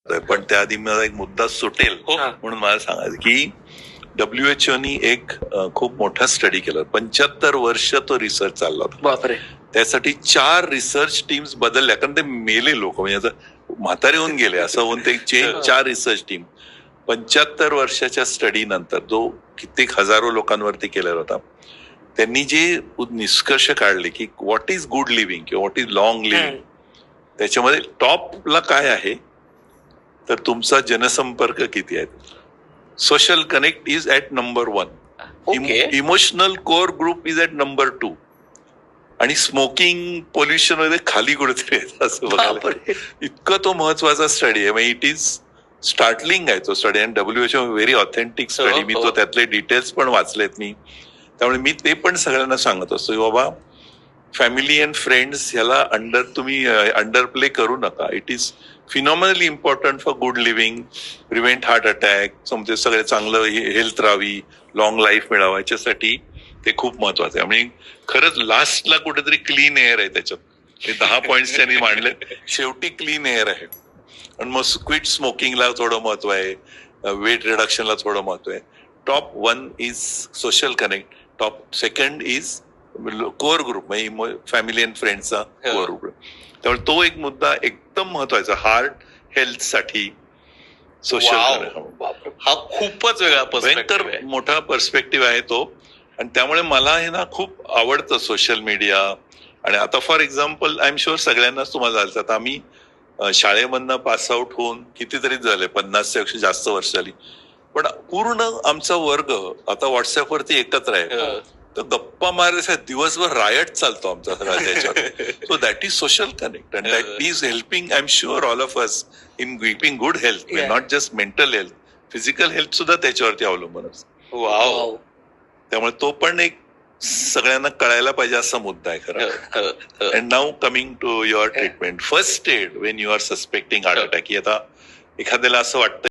पण त्याआधी मला एक मुद्दा सुटेल म्हणून मला सांगायचं की WHO एक खूप मोठा स्टडी केला. 75 वर्ष तो रिसर्च चालला होता. बापरे. त्यासाठी 4 रिसर्च टीम्स बदलल्या, कारण ते मेले लोक, म्हणजे आता म्हातारे होऊन गेले असं होऊन ते 4 रिसर्च टीम 75 वर्षाच्या स्टडी नंतर, जो कित्येक हजारो लोकांवरती केलेला होता, त्यांनी जे निष्कर्ष काढले की व्हॉट इज गुड लिव्हिंग किंवा व्हॉट इज लॉंग लिव्हिंग, त्याच्यामध्ये टॉपला काय आहे तर तुमचा जनसंपर्क किती आहे. Social connect is at number 1, emotional core group is at number 2, आणि स्मोकिंग पोल्युशन मध्ये खाली कुठेतरी असं बघायला. इतकं तो महत्वाचा स्टडी आहे. म्हणजे इट इज स्टार्टलिंग आहे तो स्टडी, आणि WHO व्हेरी ऑथेंटिक स्टडी. मी तो त्यातले डिटेल्स पण वाचलेत मी, त्यामुळे मी ते पण सगळ्यांना सांगत असतो की बाबा फॅमिली अँड फ्रेंड्स ह्याला तुम्ही अंडर प्ले करू नका. It is phenomenally important for good living, prevent heart attack, समजे सगळे चांगलं हेल्थ राहावी, लॉंग लाईफ मिळावं, याच्यासाठी ते खूप महत्वाचं आहे. म्हणजे खरंच लास्टला कुठेतरी क्लीन एअर आहे त्याच्यात. हे 10 पॉइंट्स त्यांनी मांडले, शेवटी क्लीन एअर आहे. आणि मग क्विट स्मोकिंगला थोडं महत्व आहे, वेट रिडक्शनला थोडं महत्व आहे. Top 1 is social connect, top 2 is core group, म्हणजे फॅमिली अँड फ्रेंडचा कोर ग्रुप. त्यामुळे तो एक मुद्दा एकदम महत्वाचा हार्ट हेल्थ साठी. सोशल हा खूपच वेगळा मोठा पर्स्पेक्टिव्ह आहे तो. आणि त्यामुळे मला हे ना खूप आवडतं सोशल मीडिया. आणि आता for example I am sure सगळ्यांनाच तुम्हाला झालं, आता आम्ही शाळेमधनं पास आउट होऊन कितीतरी झाले, 50 पेक्षा जास्त वर्ष झाली, पण पूर्ण आमचा वर्ग आता व्हॉट्सअपवरती एकत्र आहे. तर गप्पा मारायचा दिवसभर रायट चालतो आमचा सगळा त्याच्यावर. So that is social connect, and that is helping I am sure all of us in keeping good health, not just mental health, physical health सुद्धा त्याच्यावरती अवलंबून असतं. वाव. त्यामुळे तो पण एक सगळ्यांना कळायला पाहिजे असा मुद्दा आहे खरं. And now coming to your treatment, first aid when you are suspecting heart attack. की आता एखाद्याला असं वाटतं